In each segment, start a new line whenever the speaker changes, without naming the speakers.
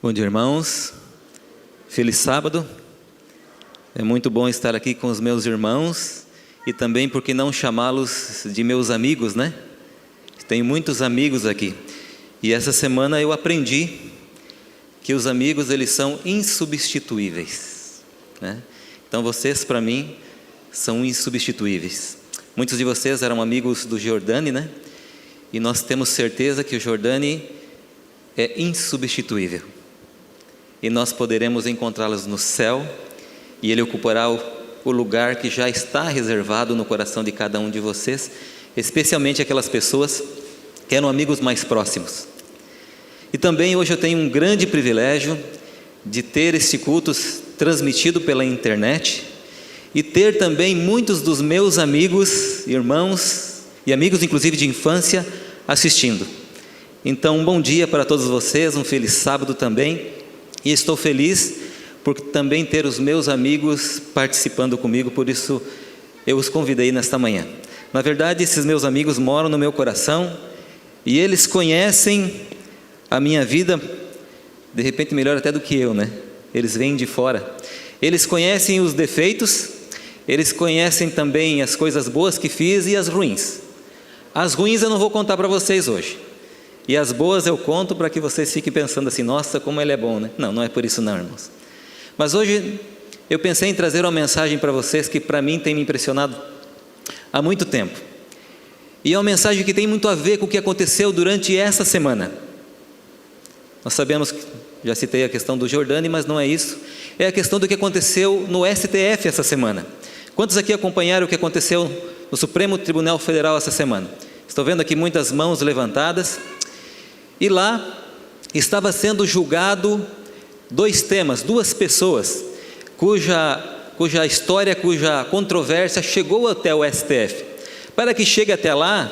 Bom dia, irmãos. Feliz sábado. É muito bom estar aqui com os meus irmãos e também, por que não chamá-los de meus amigos, né? Tenho muitos amigos aqui. E essa semana eu aprendi que os amigos, eles são insubstituíveis, né? Então vocês, para mim, são insubstituíveis. Muitos de vocês eram amigos do Giordani, né? E nós temos certeza que o Giordani é insubstituível. E nós poderemos encontrá-los no céu, e ele ocupará o lugar que já está reservado no coração de cada um de vocês, especialmente aquelas pessoas que eram amigos mais próximos. E também hoje eu tenho um grande privilégio de ter este culto transmitido pela internet e ter também muitos dos meus amigos, irmãos e amigos inclusive de infância assistindo. Então, um bom dia para todos vocês, um feliz sábado também. E estou feliz por também ter os meus amigos participando comigo, por isso eu os convidei nesta manhã. Na verdade, esses meus amigos moram no meu coração e eles conhecem a minha vida, de repente melhor até do que eu, né? Eles vêm de fora. Eles conhecem os defeitos, eles conhecem também as coisas boas que fiz e as ruins. As ruins eu não vou contar para vocês hoje. E as boas eu conto para que vocês fiquem pensando assim, nossa, como ele é bom, né? Não, não é por isso não, irmãos. Mas hoje eu pensei em trazer uma mensagem para vocês que para mim tem me impressionado há muito tempo. E é uma mensagem que tem muito a ver com o que aconteceu durante essa semana. Nós sabemos, já citei a questão do Giordani, mas não é isso. É a questão do que aconteceu no STF essa semana. Quantos aqui acompanharam o que aconteceu no Supremo Tribunal Federal essa semana? Estou vendo aqui muitas mãos levantadas. E lá estava sendo julgado dois temas, duas pessoas, cuja história, cuja controvérsia chegou até o STF. Para que chegue até lá,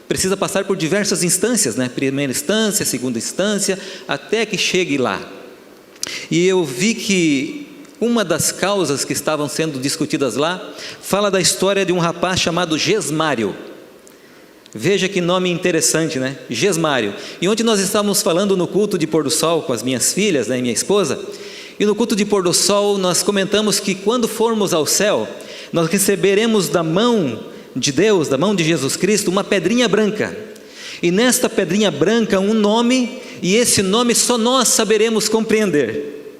precisa passar por diversas instâncias, né? Primeira instância, segunda instância, até que chegue lá. E eu vi que uma das causas que estavam sendo discutidas lá, fala da história de um rapaz chamado Gesmário. Veja que nome interessante, né? Gesmário. E ontem nós estávamos falando no culto de pôr do sol com as minhas filhas, né, e minha esposa. E no culto de pôr do sol nós comentamos que quando formos ao céu, nós receberemos da mão de Deus, da mão de Jesus Cristo, uma pedrinha branca. E nesta pedrinha branca um nome, e esse nome só nós saberemos compreender.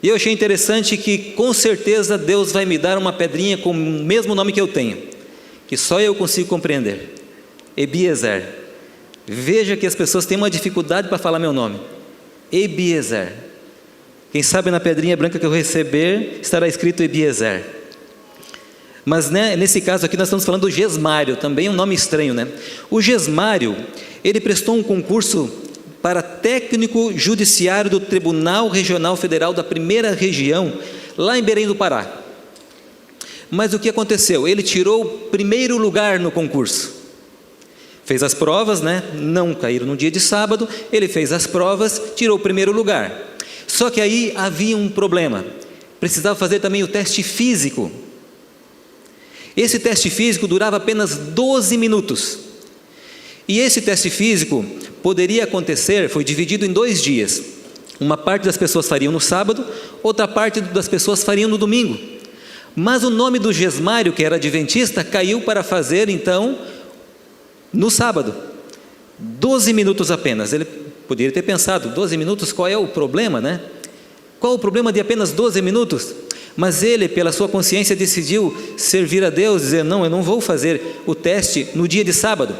E eu achei interessante que com certeza Deus vai me dar uma pedrinha com o mesmo nome que eu tenho, que só eu consigo compreender. Ebiezer. Veja que as pessoas têm uma dificuldade para falar meu nome. Ebiezer. Quem sabe na pedrinha branca que eu receber estará escrito Ebiezer. Mas né, nesse caso aqui nós estamos falando do Gesmário, também um nome estranho, né? O Gesmário, ele prestou um concurso para técnico judiciário do Tribunal Regional Federal da Primeira Região, lá em Belém do Pará. Mas o que aconteceu? Ele tirou o primeiro lugar no concurso. Fez as provas, né? Não caíram no dia de sábado. Ele fez as provas, tirou o primeiro lugar. Só que aí havia um problema. Precisava fazer também o teste físico. Esse teste físico durava apenas 12 minutos. E esse teste físico poderia acontecer, foi dividido em 2 dias. Uma parte das pessoas fariam no sábado, outra parte das pessoas fariam no domingo. Mas o nome do Gesmário, que era adventista, caiu para fazer então no sábado. 12 minutos apenas. Ele poderia ter pensado, 12 minutos, qual é o problema, né? Qual o problema de apenas 12 minutos? Mas ele, pela sua consciência, decidiu servir a Deus, dizer, não, eu não vou fazer o teste no dia de sábado.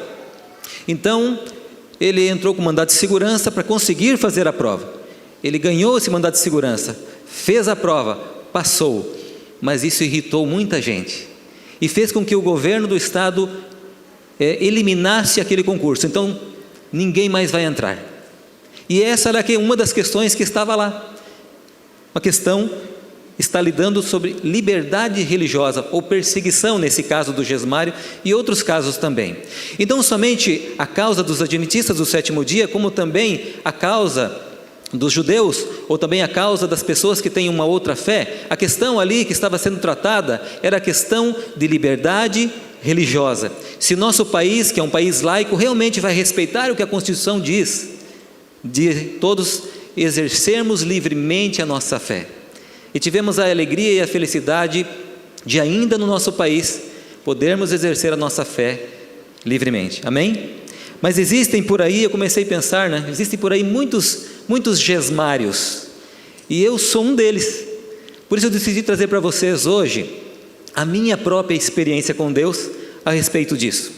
Então, ele entrou com mandado de segurança para conseguir fazer a prova. Ele ganhou esse mandado de segurança, fez a prova, passou. Mas isso irritou muita gente e fez com que o governo do estado eliminasse aquele concurso. Então ninguém mais vai entrar. E essa era uma das questões que estava lá. Uma questão está lidando sobre liberdade religiosa ou perseguição, nesse caso do Gesmário e outros casos também. Então somente a causa dos adventistas do sétimo dia, como também a causa dos judeus, ou também a causa das pessoas que têm uma outra fé, a questão ali que estava sendo tratada era a questão de liberdade religiosa. Se nosso país, que é um país laico, realmente vai respeitar o que a Constituição diz, de todos exercermos livremente a nossa fé. E tivemos a alegria e a felicidade de ainda no nosso país podermos exercer a nossa fé livremente. Amém? Mas existem por aí, eu comecei a pensar, né? Existem por aí muitos gesmários, e eu sou um deles. Por isso eu decidi trazer para vocês hoje a minha própria experiência com Deus a respeito disso.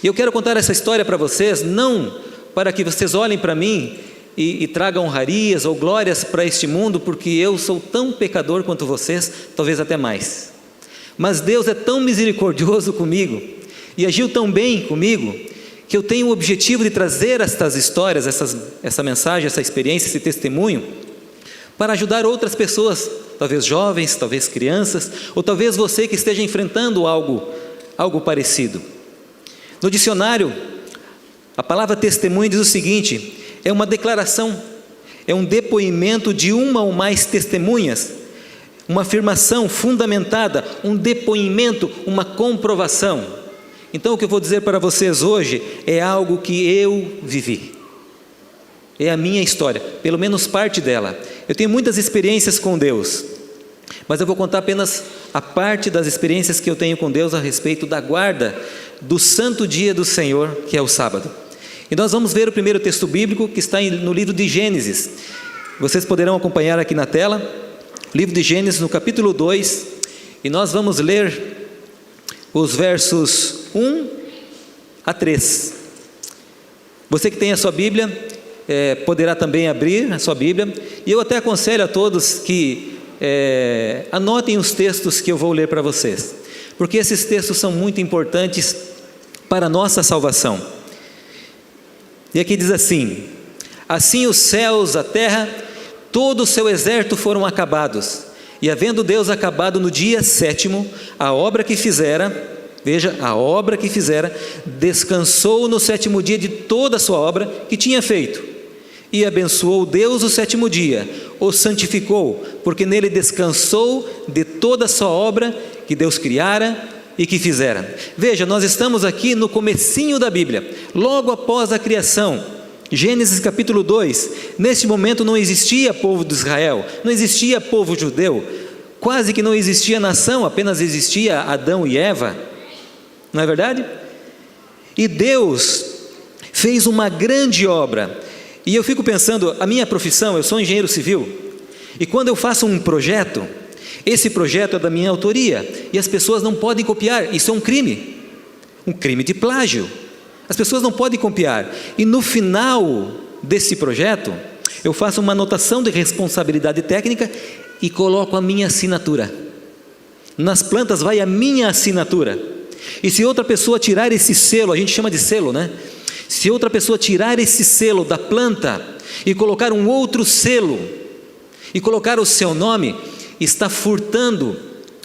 E eu quero contar essa história para vocês, não para que vocês olhem para mim e tragam honrarias ou glórias para este mundo, porque eu sou tão pecador quanto vocês, talvez até mais. Mas Deus é tão misericordioso comigo e agiu tão bem comigo, que eu tenho o objetivo de trazer estas histórias, essa mensagem, essa experiência, esse testemunho, para ajudar outras pessoas, talvez jovens, talvez crianças, ou talvez você que esteja enfrentando algo parecido. No dicionário, a palavra testemunho diz o seguinte: é uma declaração, é um depoimento de uma ou mais testemunhas, uma afirmação fundamentada, um depoimento, uma comprovação. Então o que eu vou dizer para vocês hoje é algo que eu vivi, é a minha história, pelo menos parte dela. Eu tenho muitas experiências com Deus, mas eu vou contar apenas a parte das experiências que eu tenho com Deus a respeito da guarda do santo dia do Senhor, que é o sábado. E nós vamos ver o primeiro texto bíblico, que está no livro de Gênesis. Vocês poderão acompanhar aqui na tela, livro de Gênesis, no capítulo 2, e nós vamos ler os versos 1 a 3. Você que tem a sua Bíblia, poderá também abrir a sua Bíblia, e eu até aconselho a todos que anotem os textos que eu vou ler para vocês, porque esses textos são muito importantes para a nossa salvação. E aqui diz assim: assim os céus, a terra, todo o seu exército foram acabados, e havendo Deus acabado no dia 7º a obra que fizera, veja, a obra que fizera, descansou no 7º dia de toda a sua obra que tinha feito, e abençoou Deus o 7º dia, o santificou, porque nele descansou de toda a sua obra que Deus criara e que fizera. Veja, nós estamos aqui no comecinho da Bíblia, logo após a criação. Gênesis capítulo 2, neste momento não existia povo de Israel, não existia povo judeu, quase que não existia nação, apenas existia Adão e Eva, não é verdade? E Deus fez uma grande obra, e eu fico pensando, a minha profissão, eu sou engenheiro civil, e quando eu faço um projeto, esse projeto é da minha autoria, e as pessoas não podem copiar, isso é um crime de plágio. As pessoas não podem copiar, e no final desse projeto, eu faço uma anotação de responsabilidade técnica e coloco a minha assinatura. Nas plantas vai a minha assinatura, e se outra pessoa tirar esse selo, a gente chama de selo, né? Se outra pessoa tirar esse selo da planta e colocar um outro selo, e colocar o seu nome, está furtando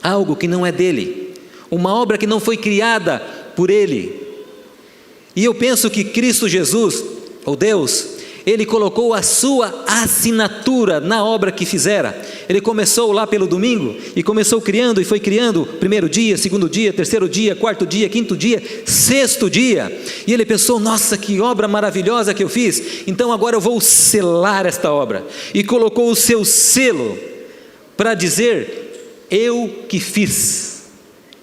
algo que não é dele, uma obra que não foi criada por ele. E eu penso que Cristo Jesus, ou Deus, Ele colocou a sua assinatura na obra que fizera. Ele começou lá pelo domingo, e começou criando, e foi criando, primeiro dia, segundo dia, terceiro dia, quarto dia, quinto dia, sexto dia, e Ele pensou, nossa, que obra maravilhosa que eu fiz, então agora eu vou selar esta obra, e colocou o seu selo, para dizer, eu que fiz,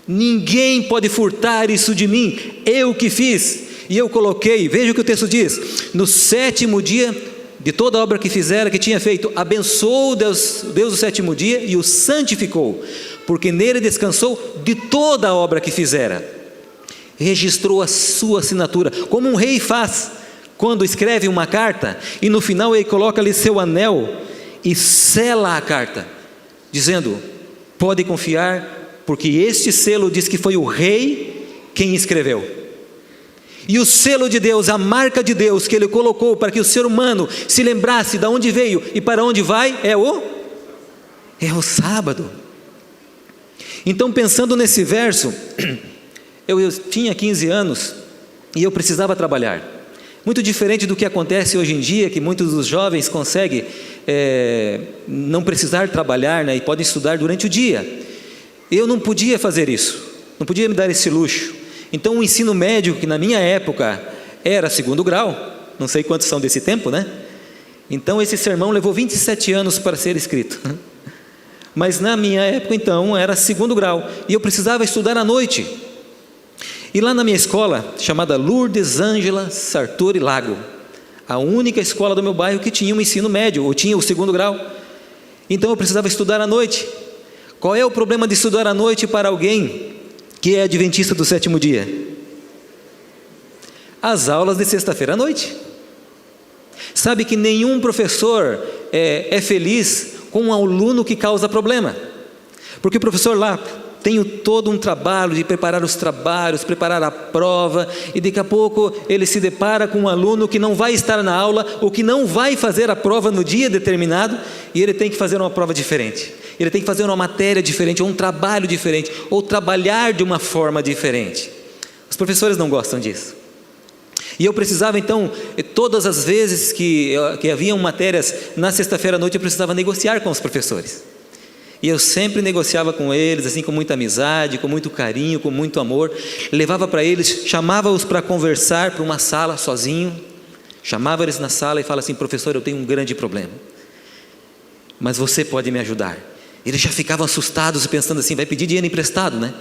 ninguém pode furtar isso de mim, eu que fiz. E eu coloquei, veja o que o texto diz, no 7º dia de toda a obra que fizera, que tinha feito, abençoou Deus o 7º dia e o santificou, porque nele descansou de toda a obra que fizera. Registrou a sua assinatura, como um rei faz, quando escreve uma carta, e no final ele coloca ali seu anel, e sela a carta, dizendo, pode confiar, porque este selo diz que foi o rei quem escreveu. E o selo de Deus, a marca de Deus que Ele colocou para que o ser humano se lembrasse de onde veio e para onde vai, é o sábado. Então, pensando nesse verso, eu tinha 15 anos e eu precisava trabalhar. Muito diferente do que acontece hoje em dia, que muitos dos jovens conseguem não precisar trabalhar, né, e podem estudar durante o dia. Eu não podia fazer isso, não podia me dar esse luxo. Então o ensino médio, que na minha época era 2º grau, não sei quantos são desse tempo, né? Então esse sermão levou 27 anos para ser escrito. Mas na minha época então era segundo grau, e eu precisava estudar à noite. E lá na minha escola, chamada Lourdes Ângela Sartori Lago, a única escola do meu bairro que tinha um ensino médio, ou tinha o segundo grau, então eu precisava estudar à noite. Qual é o problema de estudar à noite para alguém que é adventista do sétimo dia? As aulas de sexta-feira à noite. Sabe que nenhum professor é feliz com um aluno que causa problema, porque o professor lá tem todo um trabalho de preparar os trabalhos, preparar a prova, e daqui a pouco ele se depara com um aluno que não vai estar na aula, ou que não vai fazer a prova no dia determinado, e ele tem que fazer uma prova diferente, ele tem que fazer uma matéria diferente, ou um trabalho diferente, ou trabalhar de uma forma diferente. Os professores não gostam disso. E eu precisava então, todas as vezes que haviam matérias na sexta-feira à noite, eu precisava negociar com os professores. E eu sempre negociava com eles, assim, com muita amizade, com muito carinho, com muito amor. Levava para eles, chamava-os para conversar para uma sala sozinho. Chamava eles na sala e falava assim: professor, eu tenho um grande problema, mas você pode me ajudar. Eles já ficavam assustados e pensando assim: vai pedir dinheiro emprestado, né?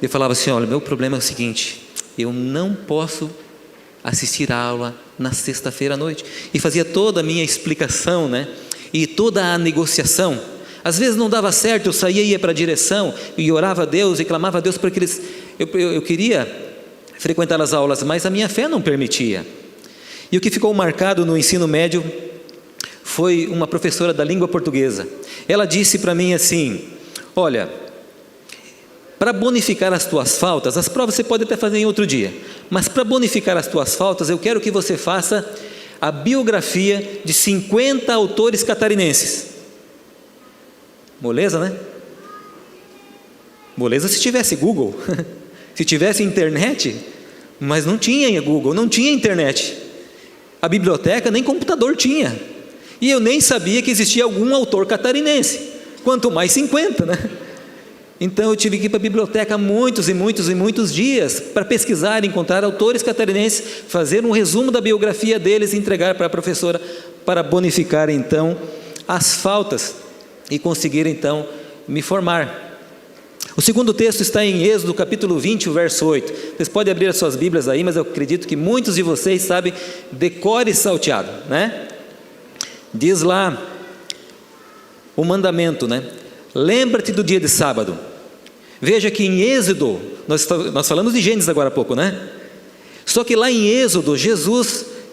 Eu falava assim: olha, meu problema é o seguinte, eu não posso assistir a aula na sexta-feira à noite. E fazia toda a minha explicação, né? E toda a negociação. Às vezes não dava certo, eu saía e ia para a direção e orava a Deus e clamava a Deus para que eles... Eu queria frequentar as aulas, mas a minha fé não permitia. E o que ficou marcado no ensino médio foi uma professora da língua portuguesa. Ela disse para mim assim: olha, para bonificar as tuas faltas, as provas você pode até fazer em outro dia, mas para bonificar as tuas faltas, eu quero que você faça a biografia de 50 autores catarinenses. Moleza, né? Moleza se tivesse Google, se tivesse internet, mas não tinha Google, não tinha internet. A biblioteca nem computador tinha. E eu nem sabia que existia algum autor catarinense, quanto mais 50, né? Então eu tive que ir para a biblioteca muitos dias para pesquisar, encontrar autores catarinenses, fazer um resumo da biografia deles e entregar para a professora para bonificar então as faltas e conseguir então me formar. O segundo texto está em Êxodo capítulo 20, o verso 8. Vocês podem abrir as suas Bíblias aí, mas eu acredito que muitos de vocês sabem decore salteado, né? Diz lá o mandamento, né? Lembra-te do dia de sábado. Veja que em Êxodo, nós falamos de Gênesis agora há pouco, né? Só que lá em Êxodo,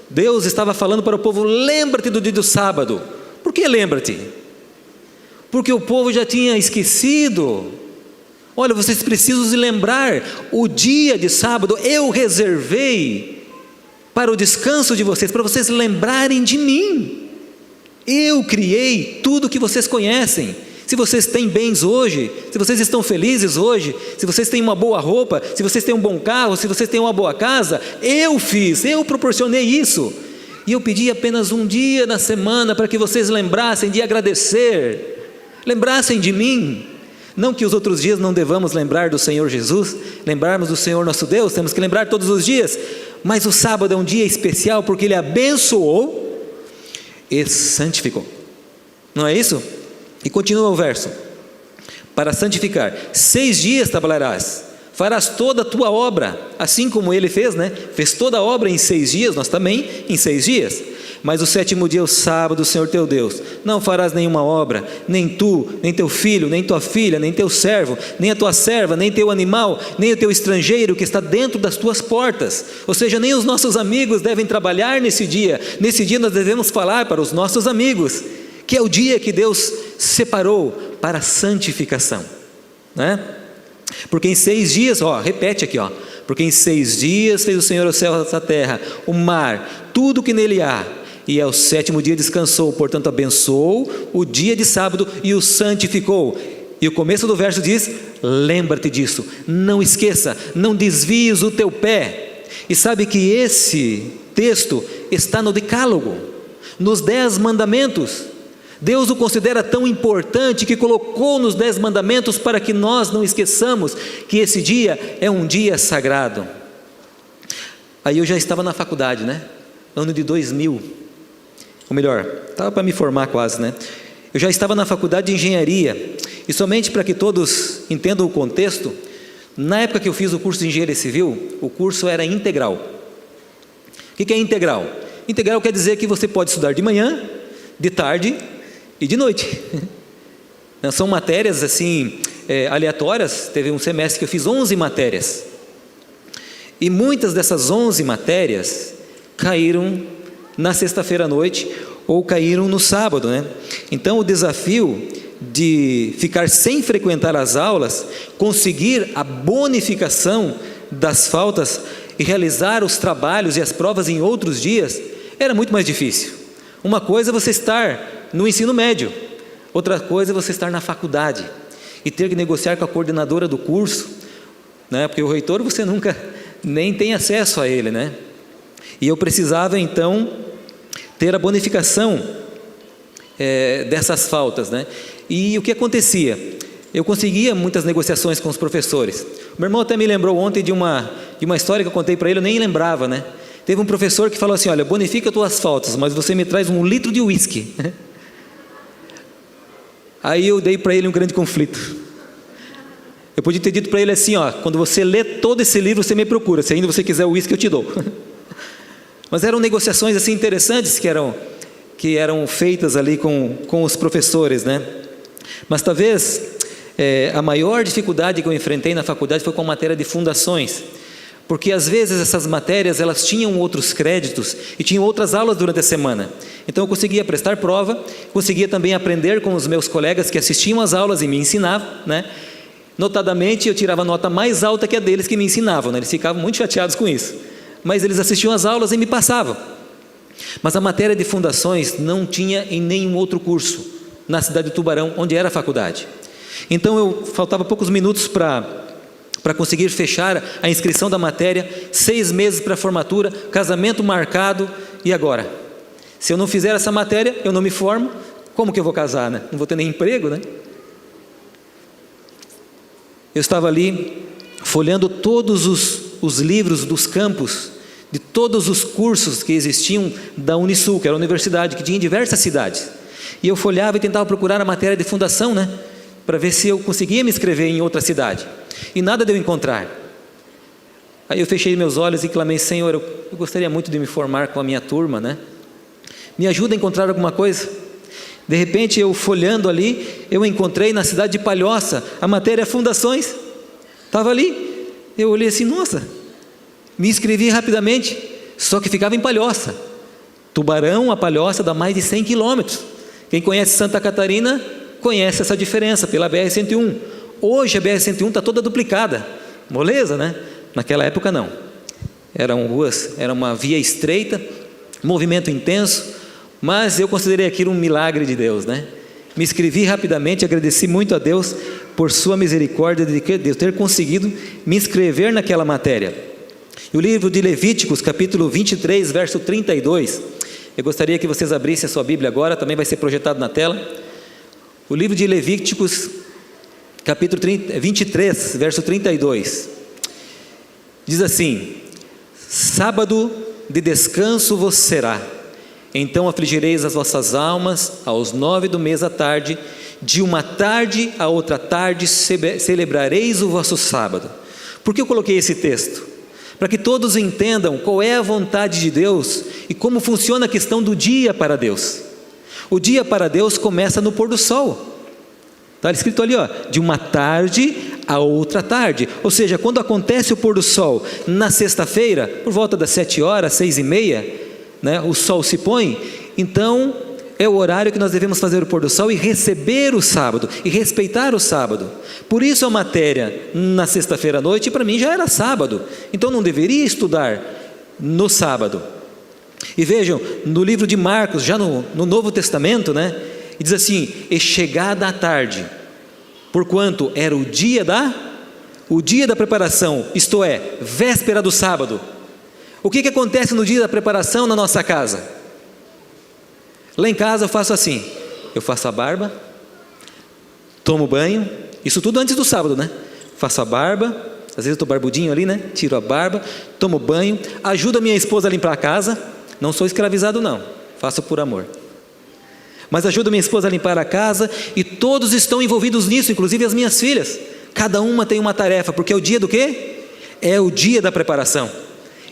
Deus estava falando para o povo: lembra-te do dia do sábado. Por que lembra-te? Porque o povo já tinha esquecido. Olha, vocês precisam se lembrar, o dia de sábado eu reservei para o descanso de vocês, para vocês lembrarem de mim. Eu criei tudo que vocês conhecem. Se vocês têm bens hoje, se vocês estão felizes hoje, se vocês têm uma boa roupa, se vocês têm um bom carro, se vocês têm uma boa casa, eu fiz, eu proporcionei isso. E eu pedi apenas um dia na semana para que vocês lembrassem de agradecer, lembrassem de mim. Não que os outros dias não devamos lembrar do Senhor Jesus, lembrarmos do Senhor nosso Deus, temos que lembrar todos os dias, mas o sábado é um dia especial porque Ele abençoou e santificou. Não é isso? E continua o verso: para santificar, 6 dias trabalharás, farás toda a tua obra, assim como ele fez, né? Fez toda a obra em 6 dias, nós também em 6 dias. Mas o sétimo dia é o sábado do Senhor teu Deus. Não farás nenhuma obra, nem tu, nem teu filho, nem tua filha, nem teu servo, nem a tua serva, nem teu animal, nem o teu estrangeiro que está dentro das tuas portas. Ou seja, nem os nossos amigos devem trabalhar nesse dia. Nesse dia nós devemos falar para os nossos amigos que é o dia que Deus separou para a santificação, né? Porque em 6 dias, repete aqui, porque em 6 dias fez o Senhor os céus e a terra, o mar, tudo que nele há, e ao 7º dia descansou, portanto abençoou o dia de sábado e o santificou. E o começo do verso diz: lembra-te disso, não esqueça, não desvies o teu pé. E sabe que esse texto está no Decálogo, nos 10 mandamentos. Deus o considera tão importante que colocou nos 10 mandamentos para que nós não esqueçamos que esse dia é um dia sagrado. Aí eu já estava na faculdade, né? Ano de 2000. ou melhor, estava para me formar quase, né? Eu já estava na faculdade de engenharia, e somente para que todos entendam o contexto, na época que eu fiz o curso de engenharia civil, o curso era integral. O que é integral? Integral quer dizer que você pode estudar de manhã, de tarde e de noite. São matérias assim, aleatórias. Teve um semestre que eu fiz 11 matérias, e muitas dessas 11 matérias caíram na sexta-feira à noite, ou caíram no sábado, né? Então o desafio de ficar sem frequentar as aulas, conseguir a bonificação das faltas e realizar os trabalhos e as provas em outros dias, era muito mais difícil. Uma coisa é você estar no ensino médio, outra coisa é você estar na faculdade e ter que negociar com a coordenadora do curso, né? Porque o reitor você nunca nem tem acesso a ele, né? E eu precisava então ter a bonificação dessas faltas, né? E o que acontecia? Eu conseguia muitas negociações com os professores. O meu irmão até me lembrou ontem de uma história que eu contei para ele, eu nem lembrava, né? Teve um professor que falou assim: olha, bonifica as tuas faltas, mas você me traz 1 litro de uísque. Aí eu dei para ele um grande conflito. Eu podia ter dito para ele assim: ó, quando você lê todo esse livro, você me procura, se ainda você quiser o uísque, eu te dou. Mas eram negociações assim interessantes que eram feitas ali com os professores, né? Mas talvez a maior dificuldade que eu enfrentei na faculdade foi com a matéria de fundações, porque às vezes essas matérias elas tinham outros créditos e tinham outras aulas durante a semana. Então eu conseguia prestar prova, conseguia também aprender com os meus colegas que assistiam às aulas e me ensinavam, né? Notadamente eu tirava nota mais alta que a deles que me ensinavam, né? Eles ficavam muito chateados com isso, mas eles assistiam às aulas e me passavam. Mas a matéria de fundações não tinha em nenhum outro curso na cidade de Tubarão, onde era a faculdade. Então faltava poucos minutos para conseguir fechar a inscrição da matéria, 6 meses para a formatura, casamento marcado, e agora? Se eu não fizer essa matéria, eu não me formo, como que eu vou casar, né? Não vou ter nem emprego, né? Eu estava ali folheando todos os livros dos campos, de todos os cursos que existiam da Unisul, que era a universidade, que tinha em diversas cidades. E eu folhava e tentava procurar a matéria de fundação, né? Para ver se eu conseguia me inscrever em outra cidade. E nada de eu encontrar. Aí eu fechei meus olhos e clamei: Senhor, eu gostaria muito de me formar com a minha turma, né? Me ajuda a encontrar alguma coisa. De repente, eu folhando ali, eu encontrei na cidade de Palhoça a matéria fundações. Estava ali. Eu olhei assim: nossa, me inscrevi rapidamente, só que ficava em Palhoça. Tubarão a Palhoça dá mais de 100 quilômetros. Quem conhece Santa Catarina conhece essa diferença pela BR-101. Hoje a BR-101 está toda duplicada, moleza, né? Naquela época não. Eram ruas, era uma via estreita, movimento intenso, mas eu considerei aquilo um milagre de Deus, né? Me inscrevi rapidamente, agradeci muito a Deus por sua misericórdia de eu ter conseguido me inscrever naquela matéria. E o livro de Levíticos, capítulo 23, verso 32, eu gostaria que vocês abrissem a sua Bíblia agora, também vai ser projetado na tela. O livro de Levíticos, capítulo 23, verso 32, diz assim: sábado de descanso vos será, então afligireis as vossas almas aos 9 do mês à tarde, de uma tarde a outra tarde celebrareis o vosso sábado. Por que eu coloquei esse texto? Para que todos entendam qual é a vontade de Deus e como funciona a questão do dia para Deus. O dia para Deus começa no pôr do sol. Está escrito ali, ó, de uma tarde a outra tarde. Ou seja, quando acontece o pôr do sol na sexta-feira, por volta das 7 horas, 6h30, né, o sol se põe, então é o horário que nós devemos fazer o pôr do sol e receber o sábado, e respeitar o sábado. Por isso a matéria na sexta-feira à noite, para mim já era sábado, então não deveria estudar no sábado. E vejam, no livro de Marcos, já no Novo Testamento, né, diz assim: e chegada a tarde, porquanto era o dia da preparação, isto é, véspera do sábado. O que acontece no dia da preparação na nossa casa? Lá em casa eu faço assim: eu faço a barba, tomo banho, isso tudo antes do sábado, né? Faço a barba, às vezes eu estou barbudinho ali, né? Tiro a barba, tomo banho, ajudo a minha esposa a limpar a casa. Não sou escravizado não, faço por amor. Mas ajudo minha esposa a limpar a casa e todos estão envolvidos nisso, inclusive as minhas filhas. Cada uma tem uma tarefa, porque é o dia do quê? É o dia da preparação.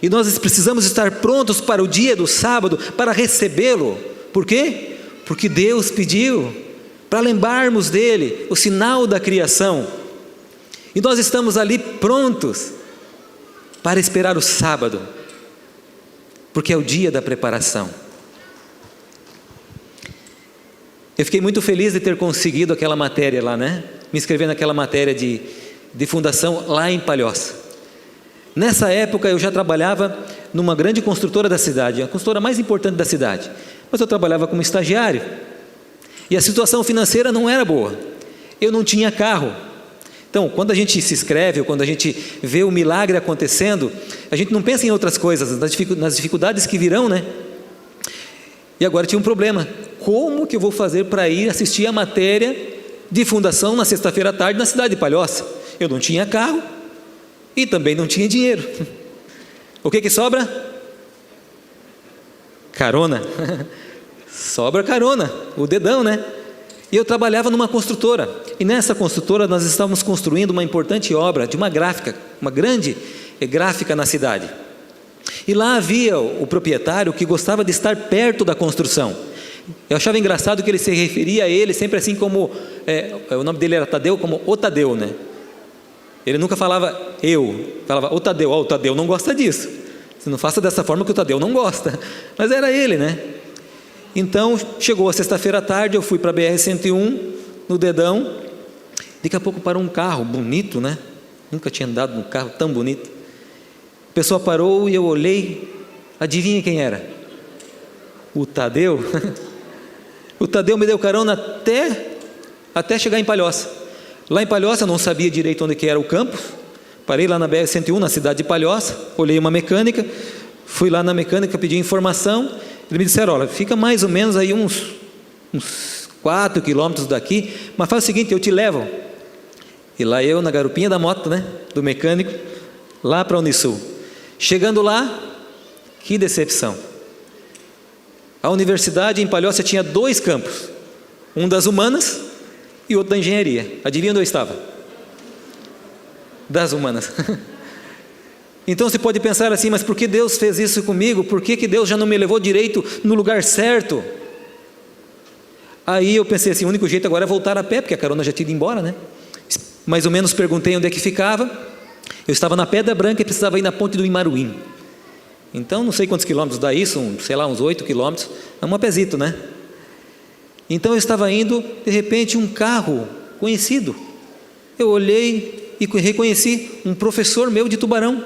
E nós precisamos estar prontos para o dia do sábado, para recebê-lo. Por quê? Porque Deus pediu, para lembrarmos dele, o sinal da criação. E nós estamos ali prontos para esperar o sábado, porque é o dia da preparação. Eu fiquei muito feliz de ter conseguido aquela matéria lá, né? Me inscrever naquela matéria de fundação lá em Palhoça. Nessa época eu já trabalhava numa grande construtora da cidade, a construtora mais importante da cidade. Mas eu trabalhava como estagiário. E a situação financeira não era boa. Eu não tinha carro. Então, quando a gente se inscreve, ou quando a gente vê o milagre acontecendo, a gente não pensa em outras coisas, nas dificuldades que virão, né? E agora tinha um problema. Como que eu vou fazer para ir assistir a matéria de fundação na sexta-feira à tarde na cidade de Palhoça? Eu não tinha carro e também não tinha dinheiro. O que sobra? Carona. Sobra carona, o dedão, né? E eu trabalhava numa construtora. E nessa construtora nós estávamos construindo uma importante obra de uma gráfica, uma grande gráfica na cidade. E lá havia o proprietário que gostava de estar perto da construção. Eu achava engraçado que ele se referia a ele sempre assim como, o nome dele era Tadeu, como o Tadeu, né? Ele nunca falava eu, falava o Tadeu. O Tadeu não gosta disso. Você não faça dessa forma que o Tadeu não gosta. Mas era ele, né? Então, chegou a sexta-feira à tarde, eu fui para a BR-101, no dedão. Daqui a pouco parou um carro bonito, né? Nunca tinha andado num carro tão bonito. A pessoa parou e eu olhei, adivinha quem era? O Tadeu. O Tadeu me deu carona até chegar em Palhoça. Lá em Palhoça eu não sabia direito onde que era o campus. Parei lá na BR-101, na cidade de Palhoça, olhei uma mecânica, fui lá na mecânica, pedi informação. Eles me disseram, olha, fica mais ou menos aí uns 4 quilômetros daqui, mas faz o seguinte, eu te levo. E lá eu, na garupinha da moto, né, do mecânico, lá para a Unisul. Chegando lá, que decepção. A universidade em Palhoça tinha 2 campos, um das humanas e outro da engenharia. Adivinha onde eu estava? Das humanas. Então você pode pensar assim, mas por que Deus fez isso comigo? Por que Deus já não me levou direito no lugar certo? Aí eu pensei assim, o único jeito agora é voltar a pé, porque a carona já tinha ido embora, né? Mais ou menos perguntei onde é que ficava. Eu estava na Pedra Branca e precisava ir na ponte do Imaruim. Então não sei quantos quilômetros dá isso, sei lá, uns 8 quilômetros, é um apezito, né? Então eu estava indo, de repente um carro conhecido. Eu olhei e reconheci um professor meu de Tubarão.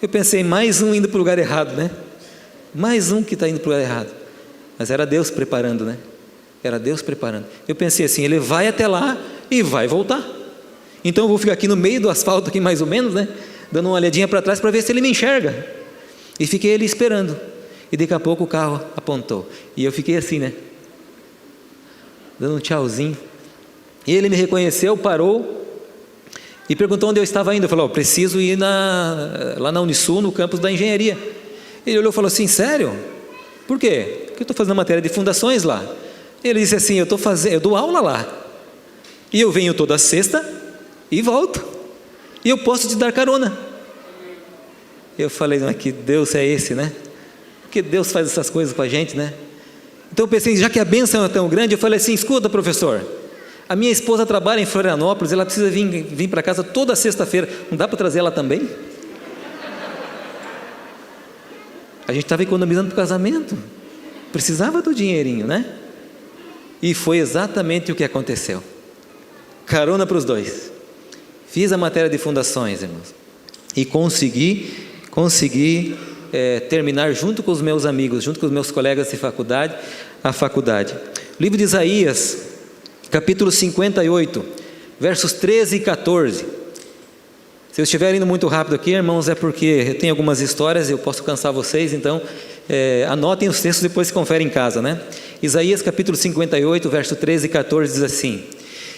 Eu pensei, mais um indo para o lugar errado, né? Mais um que está indo para o lugar errado. Mas era Deus preparando, né? Era Deus preparando. Eu pensei assim, ele vai até lá e vai voltar. Então eu vou ficar aqui no meio do asfalto, aqui mais ou menos, né? Dando uma olhadinha para trás para ver se ele me enxerga. E fiquei ali esperando. E daqui a pouco o carro apontou. E eu fiquei assim, né? Dando um tchauzinho. E ele me reconheceu, parou e perguntou onde eu estava indo. Eu falei, preciso ir lá na Unisul, no campus da engenharia. Ele olhou e falou assim, sério? Por quê? Porque eu estou fazendo matéria de fundações lá. Ele disse assim, eu dou aula lá. E eu venho toda sexta e volto. E eu posso te dar carona. Eu falei, mas que Deus é esse, né? Porque Deus faz essas coisas com a gente, né? Então eu pensei, já que a bênção é tão grande, eu falei assim, escuta, professor, a minha esposa trabalha em Florianópolis, ela precisa vir para casa toda sexta-feira, não dá para trazer ela também? A gente estava economizando para o casamento, precisava do dinheirinho, né? E foi exatamente o que aconteceu. Carona para os dois. Fiz a matéria de fundações, irmãos, e consegui terminar junto com os meus amigos, junto com os meus colegas de faculdade, a faculdade. Livro de Isaías, capítulo 58, versos 13 e 14. Se eu estiver indo muito rápido aqui, irmãos, é porque eu tenho algumas histórias, eu posso cansar vocês, então anotem os textos, depois se conferem em casa, né? Isaías capítulo 58, verso 13 e 14 diz assim: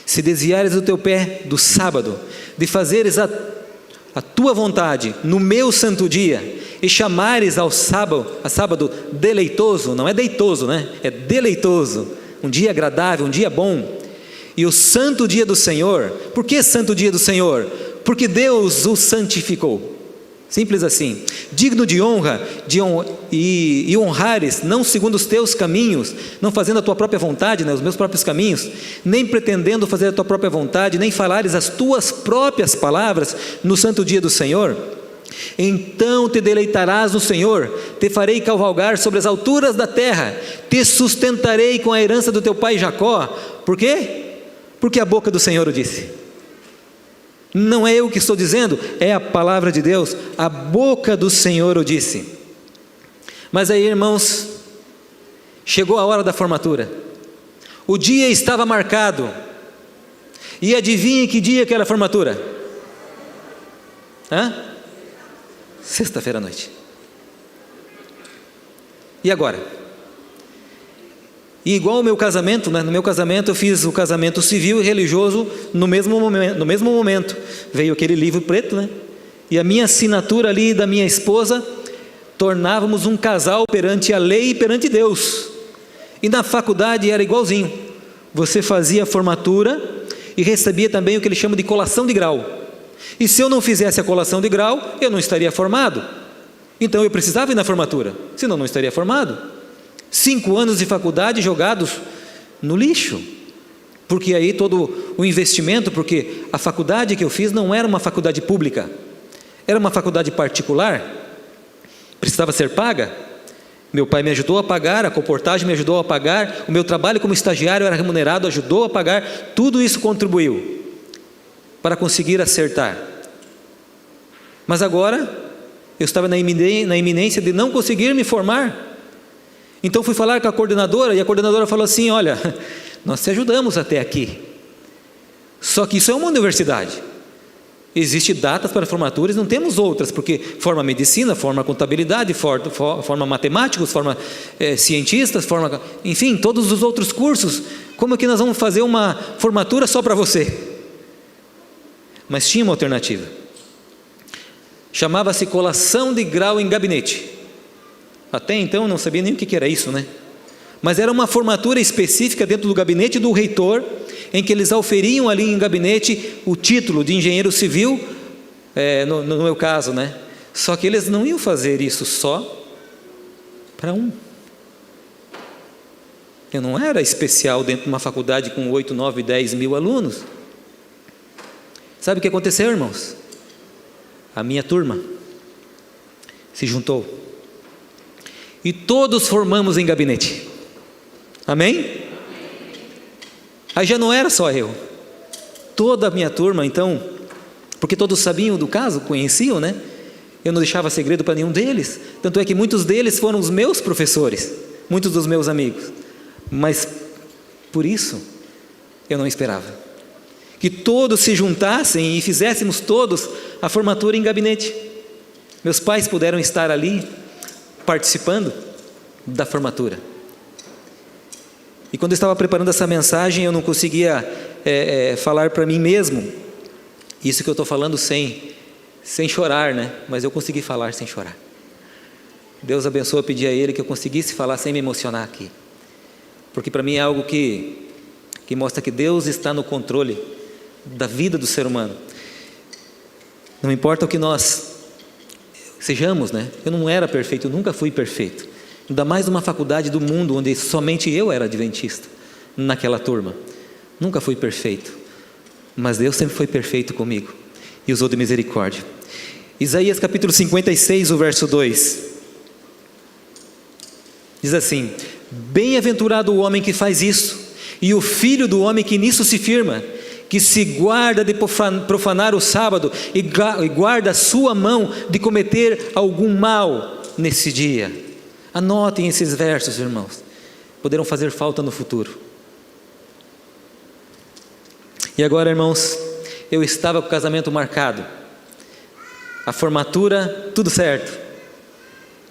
se desviares o teu pé do sábado, de fazeres a tua vontade no meu santo dia, e chamares a sábado deleitoso, não é deitoso, né? É deleitoso, um dia agradável, um dia bom, e o santo dia do Senhor. Por que santo dia do Senhor? Porque Deus o santificou. Simples assim. Digno de honra, e honrares, não segundo os teus caminhos, não fazendo a tua própria vontade, né, os meus próprios caminhos, nem pretendendo fazer a tua própria vontade, nem falares as tuas próprias palavras no santo dia do Senhor. Então te deleitarás no Senhor, te farei cavalgar sobre as alturas da terra, te sustentarei com a herança do teu pai Jacó. Por quê? Porque a boca do Senhor o disse. Não é eu que estou dizendo, é a palavra de Deus. A boca do Senhor o disse. Mas aí, irmãos, chegou a hora da formatura. O dia estava marcado. E adivinhe que dia que era a formatura? Sexta-feira à noite. E agora? E igual o meu casamento, né? No meu casamento eu fiz o casamento civil e religioso no mesmo momento. Veio aquele livro preto, né? E a minha assinatura ali da minha esposa, tornávamos um casal perante a lei e perante Deus. E na faculdade era igualzinho. Você fazia a formatura e recebia também o que eles chamam de colação de grau. E se eu não fizesse a colação de grau, eu não estaria formado. Então eu precisava ir na formatura, senão não estaria formado. 5 anos de faculdade jogados no lixo, porque aí todo o investimento, porque a faculdade que eu fiz não era uma faculdade pública, era uma faculdade particular, precisava ser paga. Meu pai me ajudou a pagar, a comportagem me ajudou a pagar, o meu trabalho como estagiário era remunerado, ajudou a pagar, tudo isso contribuiu para conseguir acertar. Mas agora eu estava na iminência de não conseguir me formar. Então fui falar com a coordenadora, e a coordenadora falou assim: olha, nós te ajudamos até aqui, só que isso é uma universidade, existem datas para formaturas, não temos outras, porque forma medicina, forma contabilidade, forma matemáticos, forma cientistas, enfim, todos os outros cursos. Como é que nós vamos fazer uma formatura só para você? Mas tinha uma alternativa, chamava-se colação de grau em gabinete. Até então eu não sabia nem o que era isso, né? Mas era uma formatura específica dentro do gabinete do reitor, em que eles auferiam ali em gabinete o título de engenheiro civil, no meu caso, né? Só que eles não iam fazer isso só para um. Eu não era especial dentro de uma faculdade com 8, 9, 10 mil alunos. Sabe o que aconteceu, irmãos? A minha turma se juntou e todos formamos em gabinete. Amém? Aí já não era só eu, toda a minha turma. Então, porque todos sabiam do caso, conheciam, né? Eu não deixava segredo para nenhum deles. Tanto é que muitos deles foram os meus professores, muitos dos meus amigos. Mas por isso eu não esperava que todos se juntassem e fizéssemos todos a formatura em gabinete. Meus pais puderam estar ali participando da formatura. E quando eu estava preparando essa mensagem, eu não conseguia falar para mim mesmo isso que eu estou falando sem chorar, né? Mas eu consegui falar sem chorar. Deus abençoe, eu pedi a Ele que eu conseguisse falar sem me emocionar aqui, porque para mim é algo que mostra que Deus está no controle da vida do ser humano. Não importa o que nós sejamos, né? Eu não era perfeito, eu nunca fui perfeito. Ainda mais numa faculdade do mundo onde somente eu era adventista, naquela turma. Nunca fui perfeito, mas Deus sempre foi perfeito comigo e usou de misericórdia. Isaías capítulo 56, o verso 2 diz assim: bem-aventurado o homem que faz isso, e o filho do homem que nisso se firma, que se guarda de profanar o sábado e guarda a sua mão de cometer algum mal nesse dia. Anotem esses versos, irmãos, poderão fazer falta no futuro. E agora, irmãos, eu estava com o casamento marcado, a formatura, tudo certo.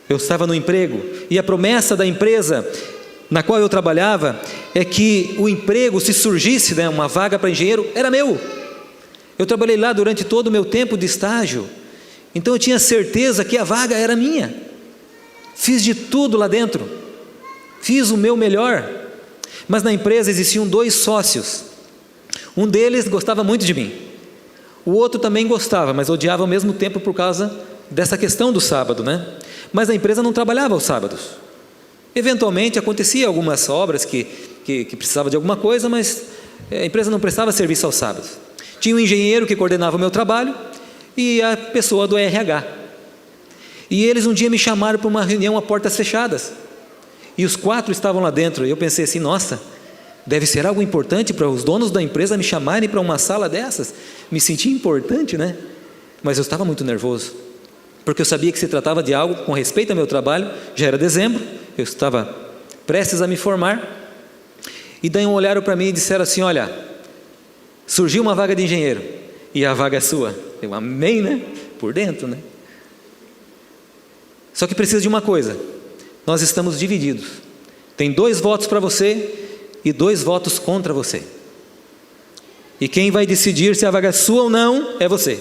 Eu estava no emprego, e a promessa da empresa na qual eu trabalhava é que o emprego, se surgisse, né, uma vaga para engenheiro, era meu. Eu trabalhei lá durante todo o meu tempo de estágio, Então eu tinha certeza que a vaga era minha. Fiz de tudo lá dentro, fiz o meu melhor. Mas na empresa existiam 2 sócios. Um deles gostava muito de mim, o outro também gostava, mas odiava ao mesmo tempo por causa dessa questão do sábado, né? Mas a empresa não trabalhava aos sábados. Eventualmente acontecia algumas obras que precisava de alguma coisa, mas a empresa não prestava serviço aos sábados. Tinha um engenheiro que coordenava o meu trabalho e a pessoa do RH. E eles um dia me chamaram para uma reunião a portas fechadas. E os 4 estavam lá dentro. E eu pensei assim, nossa, deve ser algo importante para os donos da empresa me chamarem para uma sala dessas. Me senti importante, né? Mas eu estava muito nervoso, porque eu sabia que se tratava de algo com respeito ao meu trabalho. Já era dezembro, eu estava prestes a me formar. E daí olharam para mim e disseram assim, olha, surgiu uma vaga de engenheiro e a vaga é sua. Eu amei, né? Por dentro, né? Só que precisa de uma coisa, nós estamos divididos. Tem 2 votos para você e 2 votos contra você. E quem vai decidir se a vaga é sua ou não é você.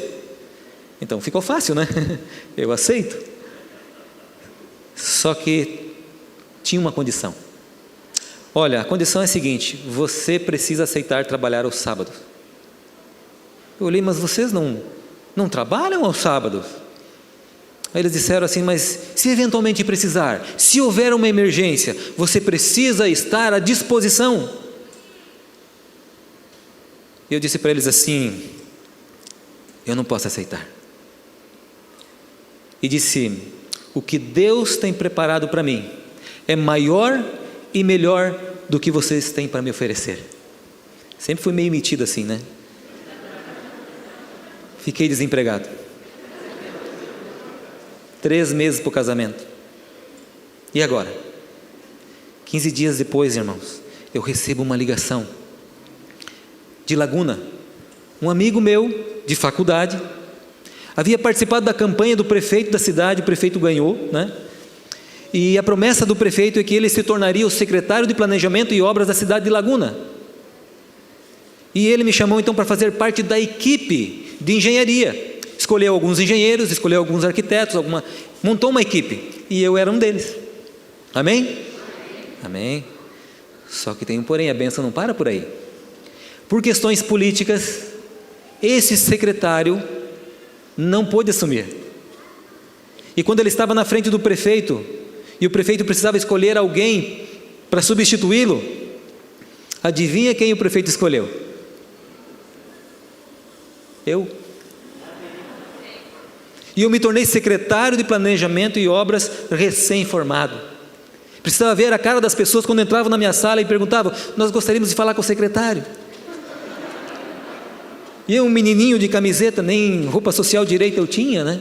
Então ficou fácil, né? Eu aceito. Só que tinha uma condição. Olha, a condição é a seguinte, você precisa aceitar trabalhar aos sábados. Eu olhei, mas vocês não trabalham aos sábados? Aí eles disseram assim, mas se eventualmente precisar, se houver uma emergência, você precisa estar à disposição. E eu disse para eles assim, eu não posso aceitar. E disse, o que Deus tem preparado para mim é maior e melhor do que vocês têm para me oferecer. Sempre fui meio metido assim, né? Fiquei desempregado. 3 meses para o casamento. E agora? 15 dias depois, irmãos, eu recebo uma ligação de Laguna. Um amigo meu de faculdade havia participado da campanha do prefeito da cidade. O prefeito ganhou, né? E a promessa do prefeito é que ele se tornaria o secretário de planejamento e obras da cidade de Laguna. E ele me chamou então para fazer parte da equipe de engenharia. Escolheu alguns engenheiros, escolheu alguns arquitetos, montou uma equipe, e eu era um deles. Amém? Amém. Só que tem um porém, a bênção não para por aí. Por questões políticas, esse secretário não pôde assumir. E quando ele estava na frente do prefeito, e o prefeito precisava escolher alguém para substituí-lo, adivinha quem o prefeito escolheu? Eu. E eu me tornei secretário de planejamento e obras recém-formado. Precisava ver a cara das pessoas quando entravam na minha sala e perguntavam, nós gostaríamos de falar com o secretário. E eu, um menininho de camiseta, nem roupa social direita eu tinha, né?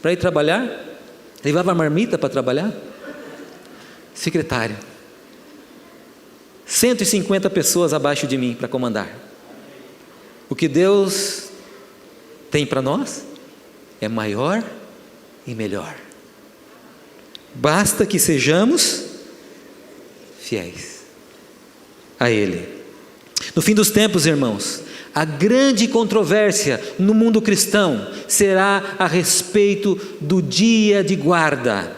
Para ir trabalhar. Levava marmita para trabalhar. Secretário. 150 pessoas abaixo de mim para comandar. O que Deus tem para nós é maior e melhor. Basta que sejamos fiéis a Ele. No fim dos tempos, irmãos, a grande controvérsia no mundo cristão será a respeito do dia de guarda.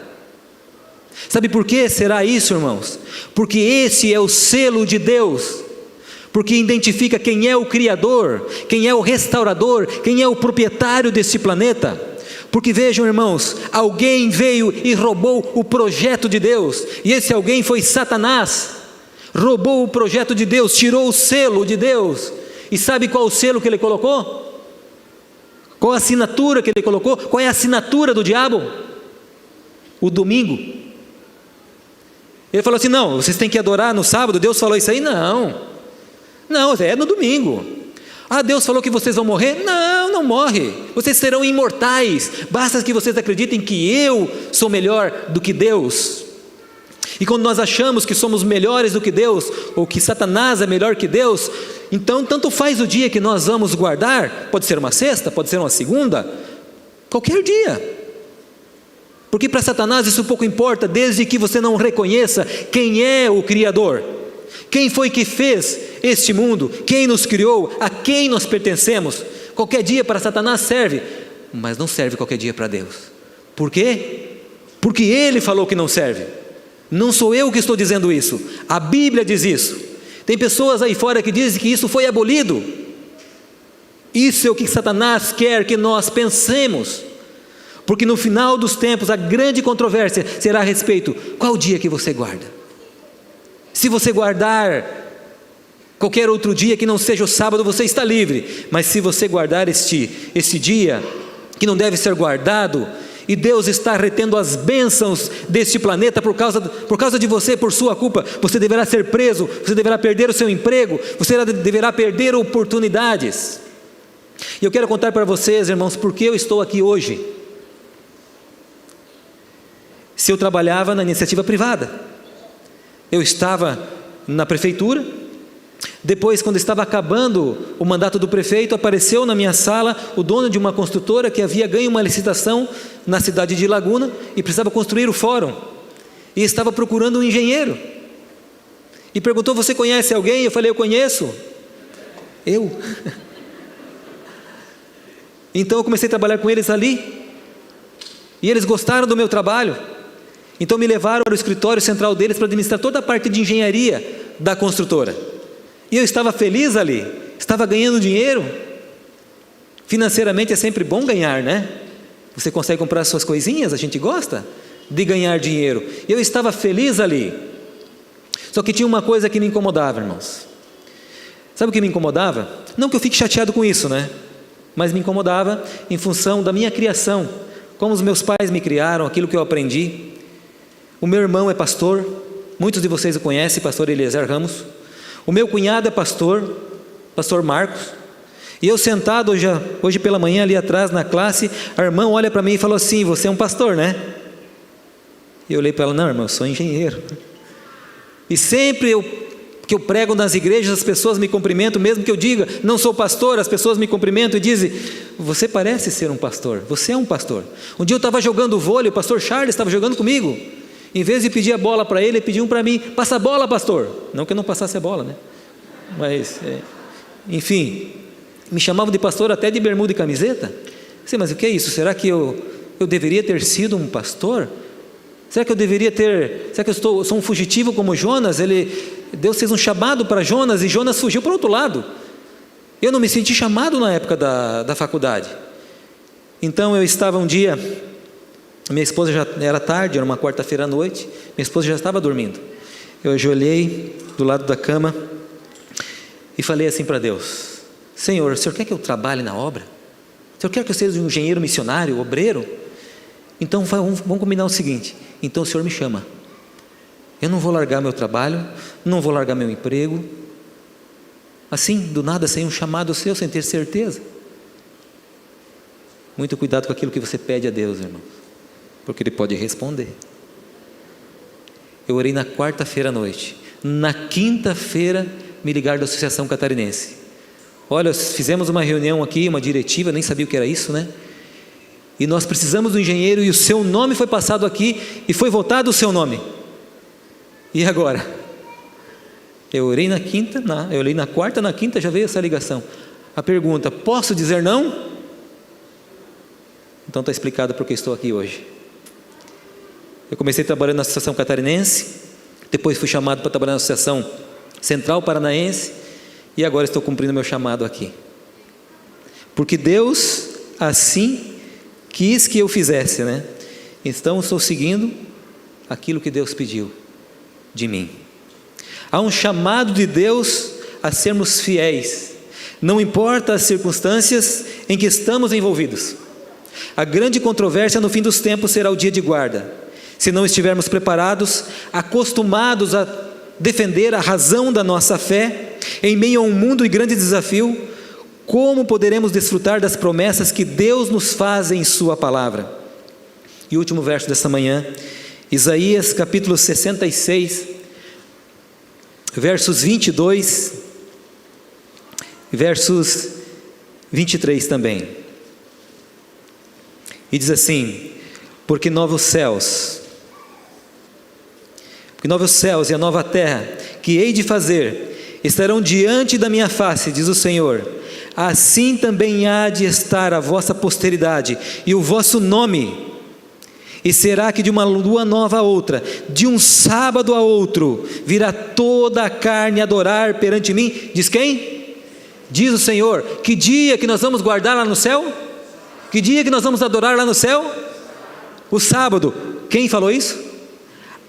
Sabe por que será isso, irmãos? Porque esse é o selo de Deus. Porque identifica quem é o Criador, quem é o restaurador, quem é o proprietário deste planeta. Porque vejam, irmãos, alguém veio e roubou o projeto de Deus, e esse alguém foi Satanás. Roubou o projeto de Deus, tirou o selo de Deus. E sabe qual o selo que ele colocou? Qual a assinatura que ele colocou? Qual é a assinatura do diabo? O domingo. Ele falou assim, não, vocês têm que adorar no sábado. Deus falou isso aí? Não, é no domingo. Ah, Deus falou que vocês vão morrer? Não morre. Vocês serão imortais. Basta que vocês acreditem que eu sou melhor do que Deus. E quando nós achamos que somos melhores do que Deus, ou que Satanás é melhor que Deus, então tanto faz o dia que nós vamos guardar, pode ser uma sexta, pode ser uma segunda, qualquer dia. Porque para Satanás isso pouco importa, desde que você não reconheça quem é o Criador. Quem foi que fez este mundo? Quem nos criou? A quem nós pertencemos? Qualquer dia para Satanás serve. mas não serve qualquer dia para Deus. Por quê? Porque Ele falou que não serve. Não sou eu que estou dizendo isso, a Bíblia diz isso. Tem pessoas aí fora que dizem que isso foi abolido. Isso é o que Satanás quer que nós pensemos, porque no final dos tempos a grande controvérsia será a respeito: qual dia que você guarda? Se você guardar qualquer outro dia que não seja o sábado, você está livre. Mas se você guardar este dia que não deve ser guardado, e Deus está retendo as bênçãos deste planeta por causa de você, por sua culpa, você deverá ser preso, você deverá perder o seu emprego, você deverá perder oportunidades. E eu quero contar para vocês, irmãos, por que eu estou aqui hoje. Se eu trabalhava na iniciativa privada, eu estava na prefeitura. Depois, quando estava acabando o mandato do prefeito, apareceu na minha sala o dono de uma construtora que havia ganho uma licitação na cidade de Laguna e precisava construir o fórum, e estava procurando um engenheiro, e perguntou: você conhece alguém? Eu falei: eu conheço. Eu? Então eu comecei a trabalhar com eles ali, e eles gostaram do meu trabalho. Então me levaram para o escritório central deles para administrar toda a parte de engenharia da construtora. E eu estava feliz ali, estava ganhando dinheiro. Financeiramente é sempre bom ganhar, né? Você consegue comprar suas coisinhas, a gente gosta de ganhar dinheiro. E eu estava feliz ali. Só que tinha uma coisa que me incomodava, irmãos. Sabe o que me incomodava? Não que eu fique chateado com isso, né? Mas me incomodava em função da minha criação, como os meus pais me criaram, aquilo que eu aprendi. O meu irmão é pastor, muitos de vocês o conhecem, pastor Eliezer Ramos. O meu cunhado é pastor Marcos. E eu sentado hoje pela manhã ali atrás na classe, a irmã olha para mim e falou assim: você é um pastor, né? E eu olhei para ela: não, irmão, eu sou engenheiro. E sempre que eu prego nas igrejas, as pessoas me cumprimentam, mesmo que eu diga não sou pastor, as pessoas me cumprimentam e dizem: você parece ser um pastor, você é um pastor. Um dia eu estava jogando vôlei, o pastor Charles estava jogando comigo. Em vez de pedir a bola para ele pediu para mim: passa a bola, pastor. Não que eu não passasse a bola, né? Mas, enfim, me chamavam de pastor até de bermuda e camiseta. Sim, mas o que é isso? Será que eu deveria ter sido um pastor? Será que eu deveria ter... Será que eu sou um fugitivo como Jonas? Deus fez um chamado para Jonas e Jonas fugiu para o outro lado. Eu não me senti chamado na época da faculdade. Então eu estava um dia... Minha esposa já era tarde, era uma quarta-feira à noite. Minha esposa já estava dormindo. Eu ajoelhei do lado da cama e falei assim para Deus: Senhor, o Senhor quer que eu trabalhe na obra? O Senhor quer que eu seja um engenheiro missionário, obreiro? Então vamos combinar o seguinte: então o Senhor me chama. Eu não vou largar meu trabalho, não vou largar meu emprego, assim, do nada, sem um chamado seu, sem ter certeza. Muito cuidado com aquilo que você pede a Deus, irmão, porque Ele pode responder. Eu orei na quarta-feira à noite. Na quinta-feira me ligaram da Associação Catarinense. Olha, fizemos uma reunião aqui, uma diretiva, nem sabia o que era isso, né? E nós precisamos do engenheiro, e o seu nome foi passado aqui, e foi votado o seu nome. E agora? Eu orei na quinta, eu orei na quarta, na quinta já veio essa ligação. A pergunta: posso dizer não? Então está explicado porque estou aqui hoje. Eu comecei trabalhando na Associação Catarinense, depois fui chamado para trabalhar na Associação Central Paranaense, e agora estou cumprindo meu chamado aqui. Porque Deus assim quis que eu fizesse, né? Então estou seguindo aquilo que Deus pediu de mim. Há um chamado de Deus a sermos fiéis, não importa as circunstâncias em que estamos envolvidos. A grande controvérsia no fim dos tempos será o dia de guarda. Se não estivermos preparados, acostumados a defender a razão da nossa fé, em meio a um mundo de grande desafio, como poderemos desfrutar das promessas que Deus nos faz em sua palavra? E o último verso desta manhã, Isaías capítulo 66, versos 22, versos 23 também. E diz assim: porque novos céus e a nova terra que hei de fazer, estarão diante da minha face, diz o Senhor. Assim também há de estar a vossa posteridade e o vosso nome. E será que de uma lua nova a outra, de um sábado a outro, virá toda a carne adorar perante mim? Diz quem? Diz o Senhor. Que dia que nós vamos guardar lá no céu? Que dia que nós vamos adorar lá no céu? O sábado. Quem falou isso?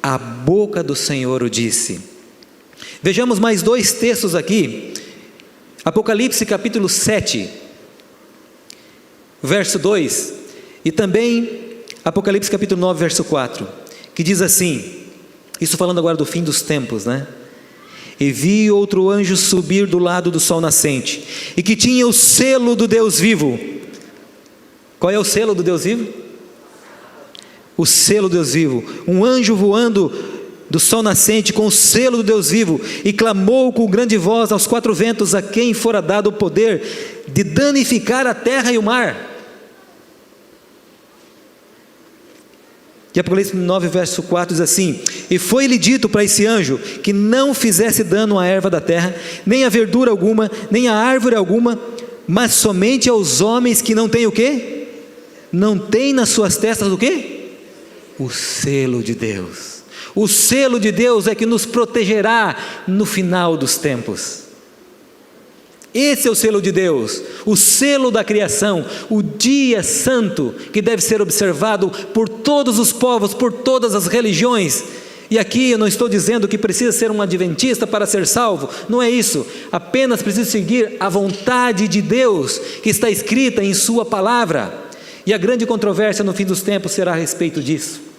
A boca do Senhor o disse. Vejamos mais 2 textos aqui. Apocalipse capítulo 7, verso 2, e também Apocalipse capítulo 9, verso 4, que diz assim, isso falando agora do fim dos tempos, né? E vi outro anjo subir do lado do sol nascente, e que tinha o selo do Deus vivo. Qual é o selo do Deus vivo? O selo do Deus vivo. Um anjo voando do sol nascente com o selo do Deus vivo, e clamou com grande voz aos 4 ventos, a quem fora dado o poder de danificar a terra e o mar. E Apocalipse 9, verso 4 diz assim: e foi-lhe dito para esse anjo que não fizesse dano à erva da terra, nem a verdura alguma, nem a árvore alguma, mas somente aos homens que não têm o quê? Não têm nas suas testas o quê? O selo de Deus. O selo de Deus é que nos protegerá no final dos tempos. Esse é o selo de Deus, o selo da criação, o dia santo que deve ser observado por todos os povos, por todas as religiões. E aqui eu não estou dizendo que precisa ser um adventista para ser salvo, não é isso. Apenas precisa seguir a vontade de Deus que está escrita em sua palavra. E a grande controvérsia no fim dos tempos será a respeito disso.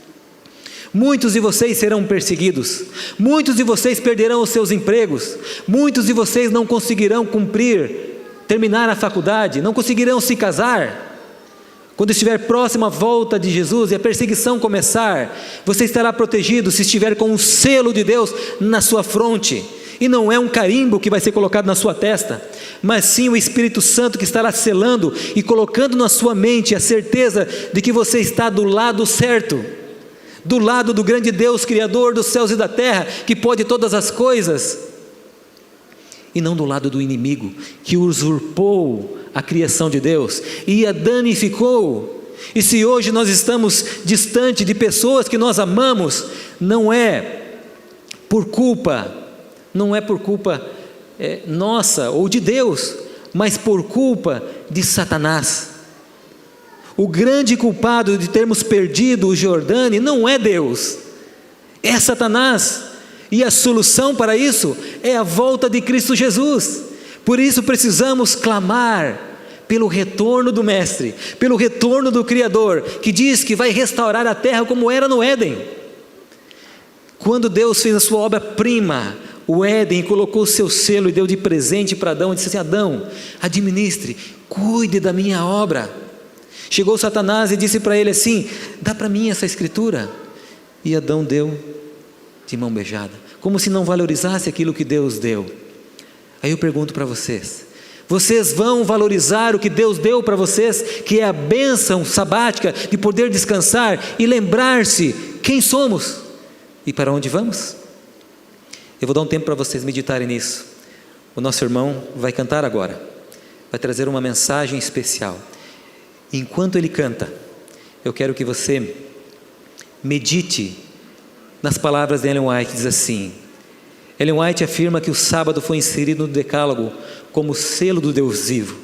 Muitos de vocês serão perseguidos, muitos de vocês perderão os seus empregos, muitos de vocês não conseguirão terminar a faculdade, não conseguirão se casar. Quando estiver próximo à volta de Jesus e a perseguição começar, você estará protegido se estiver com o selo de Deus na sua fronte. E não é um carimbo que vai ser colocado na sua testa, mas sim o Espírito Santo que estará selando e colocando na sua mente a certeza de que você está do lado certo, do lado do grande Deus, Criador dos céus e da terra, que pode todas as coisas, e não do lado do inimigo, que usurpou a criação de Deus e a danificou. E se hoje nós estamos distante de pessoas que nós amamos, não é por culpa nossa ou de Deus, mas por culpa de Satanás. O grande culpado de termos perdido o Jordânia não é Deus, é Satanás, e a solução para isso é a volta de Cristo Jesus. Por isso precisamos clamar pelo retorno do Mestre, pelo retorno do Criador, que diz que vai restaurar a terra como era no Éden. Quando Deus fez a sua obra-prima, o Éden, colocou o seu selo e deu de presente para Adão, e disse assim: Adão, administre, cuide da minha obra. Chegou Satanás e disse para ele assim: dá para mim essa escritura. E Adão deu de mão beijada, como se não valorizasse aquilo que Deus deu. Aí eu pergunto para vocês: vocês vão valorizar o que Deus deu para vocês, que é a bênção sabática de poder descansar e lembrar-se quem somos e para onde vamos? Eu vou dar um tempo para vocês meditarem nisso. O nosso irmão vai cantar agora, vai trazer uma mensagem especial. Enquanto ele canta, eu quero que você medite nas palavras de Ellen White, que diz assim: Ellen White afirma que o sábado foi inserido no decálogo como selo do Deus vivo,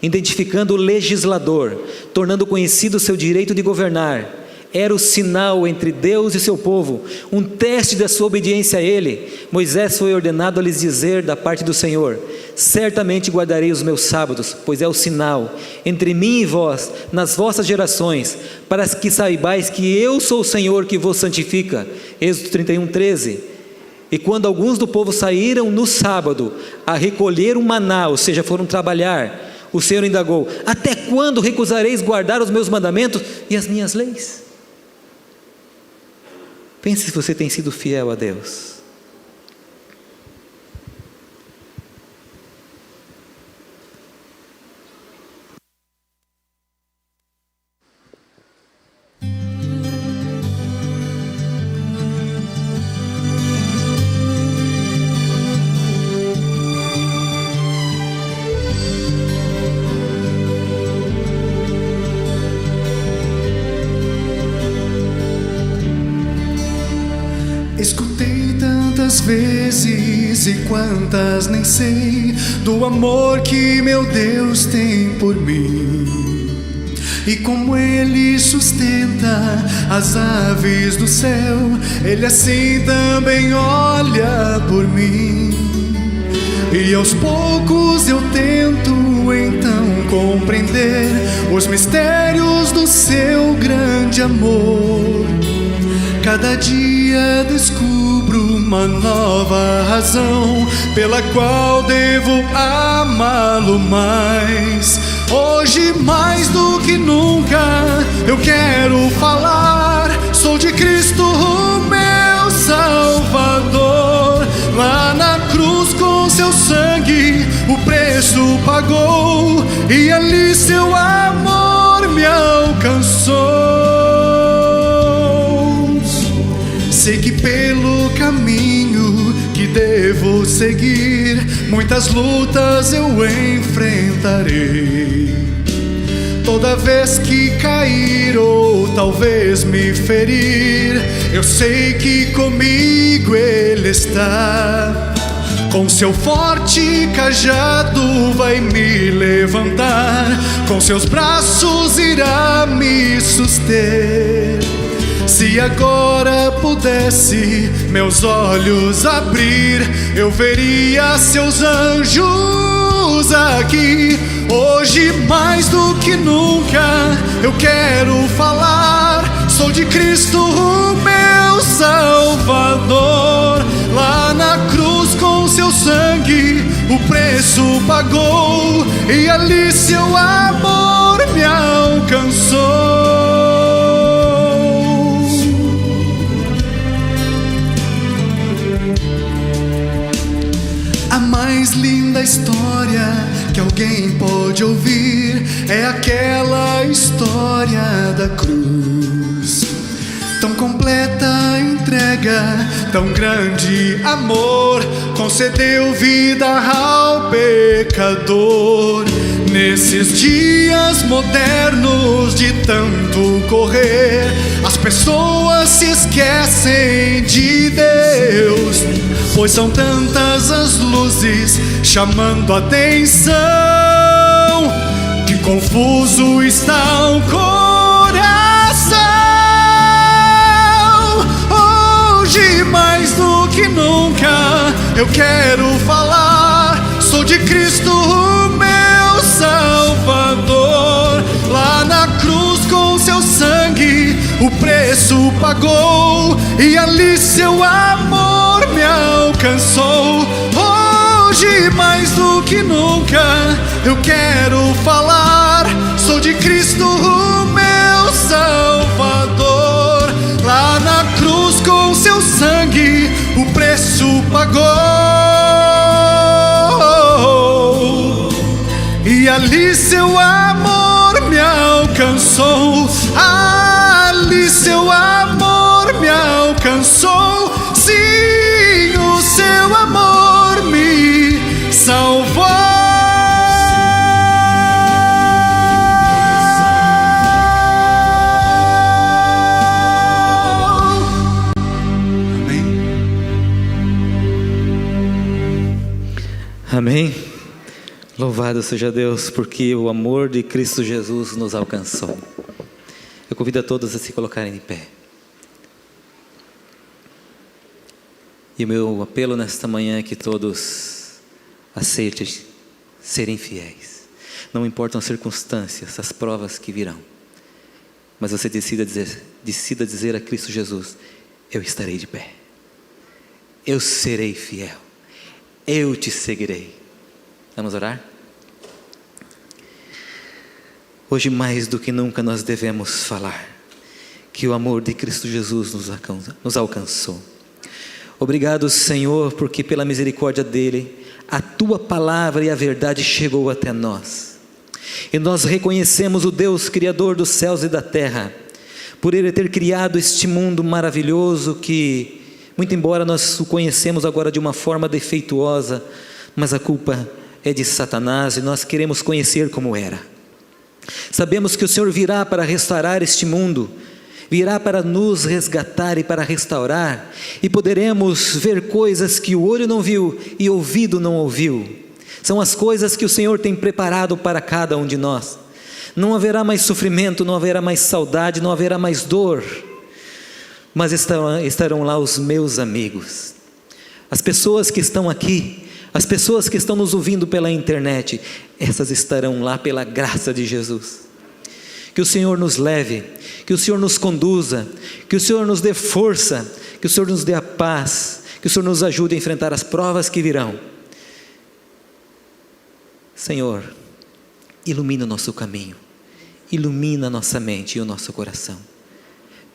identificando o legislador, tornando conhecido o seu direito de governar. Era o sinal entre Deus e seu povo, um teste da sua obediência a Ele. Moisés foi ordenado a lhes dizer da parte do Senhor: certamente guardarei os meus sábados, pois é o sinal entre mim e vós, nas vossas gerações, para que saibais que eu sou o Senhor que vos santifica. Êxodo 31:13. E quando alguns do povo saíram no sábado a recolher o maná, ou seja, foram trabalhar, o Senhor indagou: até quando recusareis guardar os meus mandamentos e as minhas leis? Pense se você tem sido fiel a Deus.
Escutei tantas vezes e quantas nem sei do amor que meu Deus tem por mim, e como Ele sustenta as aves do céu, Ele assim também olha por mim. E aos poucos eu tento então compreender os mistérios do seu grande amor. Cada dia descubro uma nova razão pela qual devo amá-lo mais. Hoje mais do que nunca eu quero falar, sou de Cristo o meu Salvador. Lá na cruz com seu sangue o preço pagou, e ali seu amor me alcançou. Sei que pelo caminho que devo seguir, muitas lutas eu enfrentarei. Toda vez que cair ou talvez me ferir, eu sei que comigo Ele está. Com seu forte cajado vai me levantar, com seus braços irá me suster. Se agora pudesse meus olhos abrir, eu veria seus anjos aqui. Hoje mais do que nunca eu quero falar, sou de Cristo o meu Salvador. Lá na cruz com seu sangue o preço pagou, e ali seu amor me alcançou. A mais linda história que alguém pode ouvir é aquela história da cruz. Tão completa entrega, tão grande amor, concedeu vida ao pecador. Nesses dias modernos de tanto correr, as pessoas se esquecem de Deus, pois são tantas as luzes chamando a atenção, que confuso está o coração. Hoje mais do que nunca eu quero falar, sou de Cristo o meu Salvador. Lá na cruz com seu sangue o preço pagou, e ali seu amor me alcançou. Hoje mais do que nunca eu quero falar, sou de Cristo o meu Salvador. Lá na cruz com seu sangue o preço pagou, e ali seu amor me alcançou. Ali seu amor me alcançou. Sim, o seu amor me salvou.
Amém. Louvado seja Deus, porque o amor de Cristo Jesus nos alcançou. Eu convido a todos a se colocarem de pé. E o meu apelo nesta manhã é que todos aceitem serem fiéis. Não importam as circunstâncias, as provas que virão, mas você decida dizer a Cristo Jesus: eu estarei de pé, eu serei fiel, eu te seguirei. Vamos orar? Hoje mais do que nunca nós devemos falar que o amor de Cristo Jesus nos alcançou. Obrigado, Senhor, porque pela misericórdia dEle, a Tua palavra e a verdade chegou até nós. E nós reconhecemos o Deus Criador dos céus e da terra, por Ele ter criado este mundo maravilhoso que, muito embora nós o conhecemos agora de uma forma defeituosa, mas a culpa é de Satanás e nós queremos conhecer como era. Sabemos que o Senhor virá para restaurar este mundo, virá para nos resgatar e para restaurar, e poderemos ver coisas que o olho não viu e o ouvido não ouviu. São as coisas que o Senhor tem preparado para cada um de nós. Não haverá mais sofrimento, não haverá mais saudade, não haverá mais dor, mas estarão lá os meus amigos, as pessoas que estão aqui, as pessoas que estão nos ouvindo pela internet, essas estarão lá pela graça de Jesus. Que o Senhor nos leve, que o Senhor nos conduza, que o Senhor nos dê força, que o Senhor nos dê a paz, que o Senhor nos ajude a enfrentar as provas que virão. Senhor, ilumina o nosso caminho, ilumina a nossa mente e o nosso coração.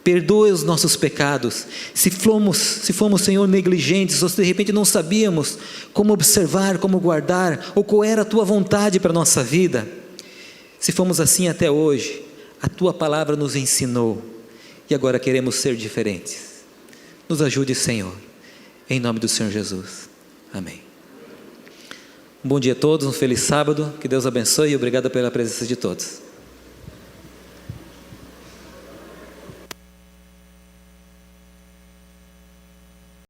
Perdoa os nossos pecados, se fomos, Senhor, negligentes, ou se de repente não sabíamos como observar, como guardar, ou qual era a Tua vontade para a nossa vida. Se fomos assim até hoje, a Tua palavra nos ensinou, e agora queremos ser diferentes. Nos ajude, Senhor, em nome do Senhor Jesus. Amém. Um bom dia a todos, um feliz sábado, que Deus abençoe e obrigado pela presença de todos.